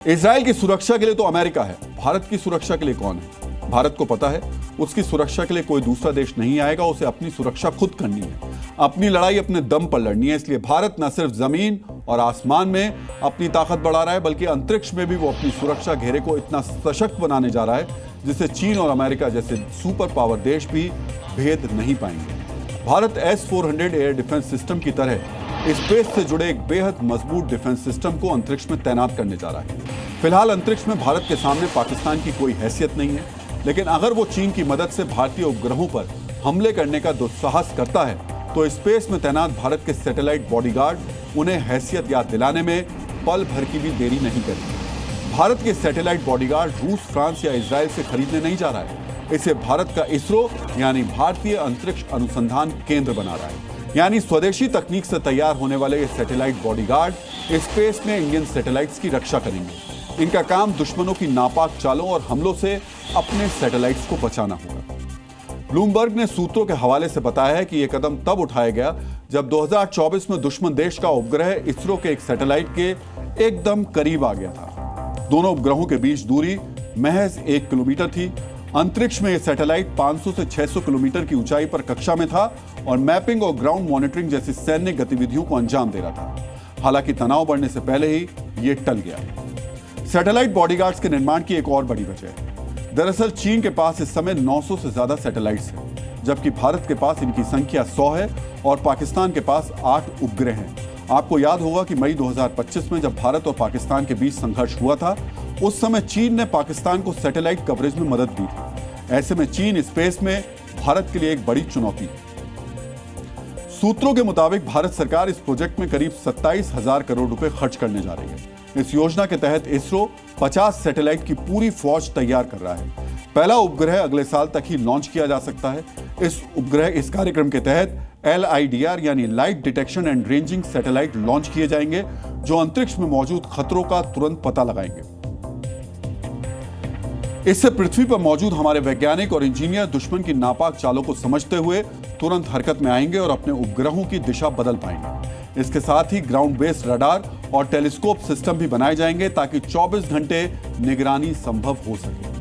Israel की सुरक्षा के लिए तो अमेरिका है, भारत की सुरक्षा के लिए कौन है? भारत को पता है उसकी सुरक्षा के लिए कोई दूसरा देश नहीं आएगा, उसे अपनी सुरक्षा खुद करनी है, अपनी लड़ाई अपने दम पर लड़नी है। इसलिए भारत न सिर्फ जमीन और आसमान में अपनी ताकत बढ़ा रहा है, बल्कि अंतरिक्ष में भी वो अपनी सुरक्षा घेरे को इतना सशक्त बनाने जा रहा है जिसे चीन और अमेरिका जैसे सुपर पावर देश भी भेद नहीं पाएंगे। Bharat S-400 air defence system की तरह स्पेस से जुड़े एक बेहद मजबूत डिफेंस सिस्टम को अंतरिक्ष में तैनात करने जा रहा है। फिलहाल अंतरिक्ष में भारत के सामने पाकिस्तान की कोई हैसियत नहीं है, लेकिन अगर वो चीन की मदद से भारतीय उपग्रहों पर हमले करने का दुस्साहस करता है तो स्पेस में तैनात भारत के सैटेलाइट बॉडीगार्ड उन्हें हैसियत याद दिलाने में पल भर की भी देरी नहीं करेंगे। भारत के सैटेलाइट बॉडीगार्ड रूस, फ्रांस या इजराइल से खरीदने नहीं जा रहा है, इसे भारत का इसरो यानी भारतीय अंतरिक्ष अनुसंधान केंद्र बना रहा है। यानी स्वदेशी तकनीक से तैयार होने वाले ये सैटेलाइट बॉडीगार्ड स्पेस में इंडियन सैटेलाइट्स की रक्षा करेंगे। इनका काम दुश्मनों की नापाक चालों और हमलों से अपने सैटेलाइट्स को बचाना होगा। ब्लूमबर्ग ने सूत्रों के हवाले से बताया है कि यह कदम तब उठाया गया जब 2024 में दुश्मन देश का उपग्रह इसरो के एक सैटेलाइट के एकदम करीब आ गया था। दोनों उपग्रहों के बीच दूरी महज 1 किलोमीटर थी। अंतरिक्ष में यह सैटेलाइट 500 से 600 किलोमीटर की ऊंचाई पर कक्षा में था और मैपिंग और ग्राउंड मॉनिटरिंग जैसी सैन्य गतिविधियों को अंजाम दे रहा था। हालांकि तनाव बढ़ने से पहले ही यह टल गया। सैटेलाइट बॉडीगार्ड्स के निर्माण की एक और बड़ी वजह है। दरअसल चीन के पास इस समय 900 से ज्यादा सैटेलाइट्स हैं, जबकि भारत के पास इनकी संख्या 100 है और पाकिस्तान के पास 8 उपग्रह हैं। आपको याद होगा कि मई 2025 में जब भारत और पाकिस्तान के बीच संघर्ष हुआ था, उस समय चीन ने पाकिस्तान को सैटेलाइट कवरेज में मदद दी थी। ऐसे में चीन स्पेस में भारत के लिए एक बड़ी चुनौती है। सूत्रों के मुताबिक भारत सरकार इस प्रोजेक्ट में करीब 27,000 करोड़ रुपए खर्च करने जा रही है। इस योजना के तहत इसरो 50 सैटेलाइट की पूरी फौज तैयार कर रहा है। पहला उपग्रह अगले साल तक ही लॉन्च किया जा सकता है। इस कार्यक्रम के तहत LIDR यानी light detection and ranging satellite launch किए जाएंगे, जो अंतरिक्ष में मौजूद खतरों का तुरंत पता लगाएंगे। इससे पृथ्वी पर मौजूद हमारे वैज्ञानिक और इंजीनियर दुश्मन की नापाक चालों को समझते हुए तुरंत हरकत में आएंगे और अपने उपग्रहों की दिशा बदल पाएंगे। इसके साथ ही ग्राउंड बेस्ड रडार और टेलीस्कोप सिस्टम भी बनाए जाएंगे ताकि 24 घंटे निगरानी संभव हो सके।